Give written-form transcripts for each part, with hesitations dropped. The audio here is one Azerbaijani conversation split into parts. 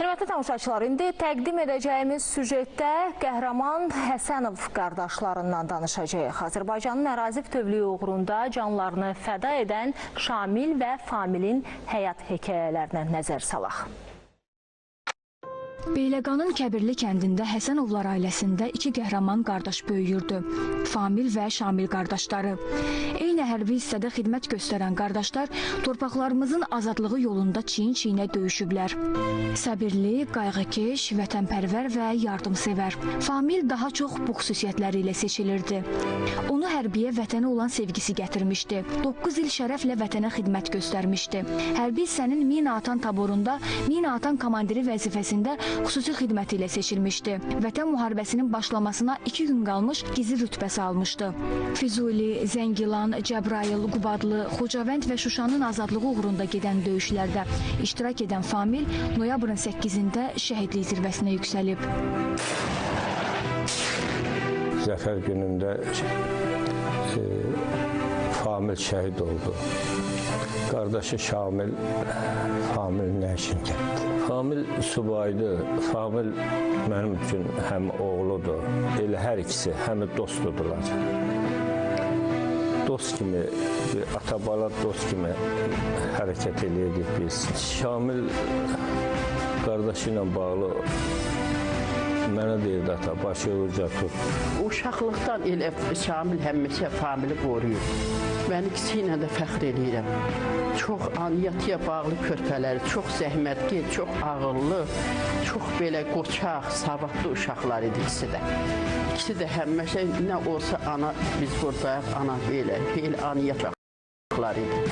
Hörmətli tamaşaçılar, indi təqdim edəcəyimiz süjetdə qəhrəman Həsənov qardaşlarından danışacağıq. Azərbaycanın ərazi bütövlüyü uğrunda canlarını fəda edən Şamil və Familin həyat hekayələrinə nəzər salaq. Beyləqanın Kəbirli kəndində Həsənovlar ailəsində iki qəhrəman qardaş böyüyürdü. Famil və Şamil qardaşları. Eyni hərbi hissədə xidmət göstərən qardaşlar torpaqlarımızın azadlığı yolunda çiyin-çiyinə döyüşüblər. Səbirli, qayğıkeş, vətənpərvər və yardımsevər. Famil daha çox bu xüsusiyyətləri ilə seçilirdi. Onu hərbiyə vətənə olan sevgisi gətirmişdi. 9 il şərəflə vətənə xidmət göstərmişdi. Hərbi hissənin mina atan taborunda mina atan komandiri vəzifəsində xüsusi xidməti ilə seçilmişdi. Vətən müharibəsinin başlamasına 2 gün qalmış gizli rütbəsi almışdı. Füzuli, Zəngilan, Cəbrayıl, Qubadlı, Xocavənd və Şuşanın azadlığı uğrunda gedən döyüşlərdə iştirak edən Famil noyabrın 8-də şəhidlik zirvəsinə yüksəlib. Zəfər günündə Famil şəhid oldu. Qardaşı Şamil, Familin nəşin getdi. Famil subaydı. Famil mənim üçün həm oğludur, elə hər ikisi həm dostudurlar. Dost kimi, ata-bala dost kimi hərəkət edirdik biz. Şamil qardaşı ilə bağlı mənə deyirdi ata, başı uca tut. Uşaqlıqdan elə Şamil həmişə Famili qoruyur. Mən ikisi ilə də fəxr edirəm. Çox aniyyətiyə bağlı körpələri, çox zəhmətli, çox ağıllı, çox belə qoçaq, savadlı uşaqlar idi ikisi də. İkisi də həmişə nə olsa ana, biz buradayıq, ana belə aniyyət uşaqlar idi.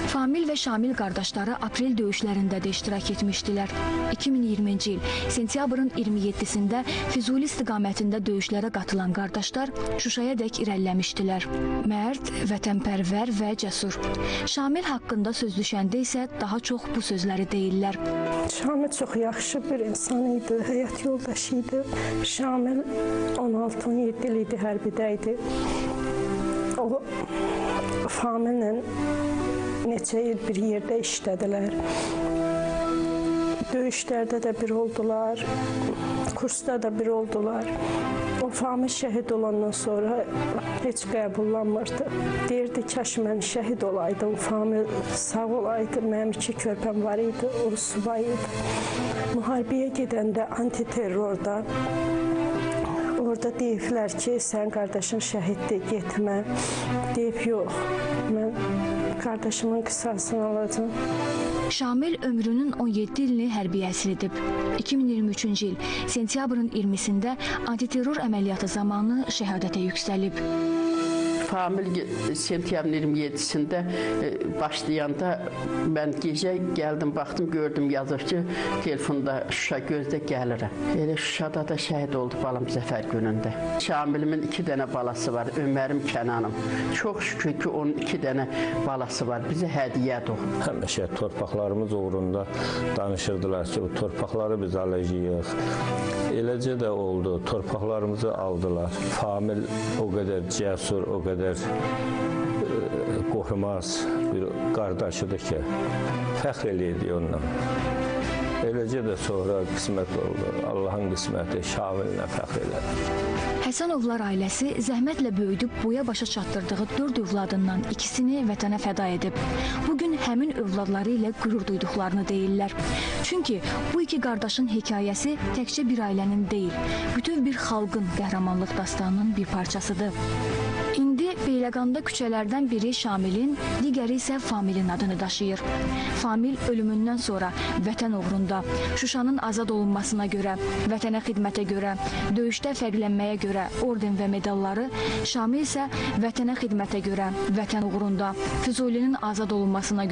Famil və Şamil qardaşları aprel döyüşlərində də iştirak etmişdilər. 2020-ci il sentyabrın 27-sində Füzuli istiqamətində döyüşlərə qatılan qardaşlar Şuşayadək irəliləmişdilər. Mərd, vətənpərvər və cəsur. Şamil haqqında söz düşəndə isə daha çox bu sözləri deyirlər. Şamil çox yaxşı bir insan idi, həyat yoldaşı idi. Şamil 16-17 il idi, hərbidə idi. O, Famillə neçə il bir yerdə işlədilər. Döyüşlərdə də bir oldular, kursda da bir oldular. O Famil şəhid olandan sonra heç qəbullanmırdı. Deyirdi, kaş mən şəhid olaydım, Famil sağ olaydı, mənim 2 körpəm var idi, o subay idi. Müharibəyə gedəndə antiterrorda orada deyiblər ki, sən qardaşın şəhiddir, getmə. Deyib, yox, mən qardaşımın qisasını alacağım. Şamil ömrünün 17 ilini hərbiyə əsir edib. 2023-cü il sentyabrın 20-sində antiterror əməliyyatı zamanı şəhadətə yüksəlib. Famil sentyabrın 27-sində başlayanda mən gecə gəldim, baxdım, gördüm yazır ki, telefonda Şuşa gözdə gəlirəm. Elə Şuşada da şəhid oldu balam Zəfər günündə. Şamilimin 2 dənə balası var, Ömərim, Kənanım. Çox şükür ki, onun 2 dənə balası var, bizə hədiyyədir o. Həmişə torpaqlarımız uğrunda danışırdılar ki, bu torpaqları biz alacağıq. Eləcə də oldu, torpaqlarımızı aldılar. Famil o qədər cəsur, o qədər qorxmaz bir qardaşıdır ki, fəxr eləyirdik onunla. Eləcə də sonra qismət oldu. Allahın qisməti Şamillə fəxr elədi. Həsənovlar ailəsi zəhmətlə böyüdüb boya başa çatdırdığı 4 övladından 2-sini vətənə fəda edib. Bugün həmin övladları ilə qürur duyduqlarını deyirlər. Çünki bu 2 qardaşın hekayəsi təkcə bir ailənin deyil, bütöv bir xalqın qəhrəmanlıq dastanının bir parçasıdır. İndi Beyləqanda küçələrdən biri Şamilin, digəri isə Familin adını daşıyır. Famil ölümündən sonra vətən uğrunda, Şuşanın azad olunmasına görə, vətənə xidmətə görə, döyüşdə fərqlənməyə görə orden və medalları, Şamil isə vətənə xidmətə görə, vətən uğrunda, Füzulinin azad olunmasına görə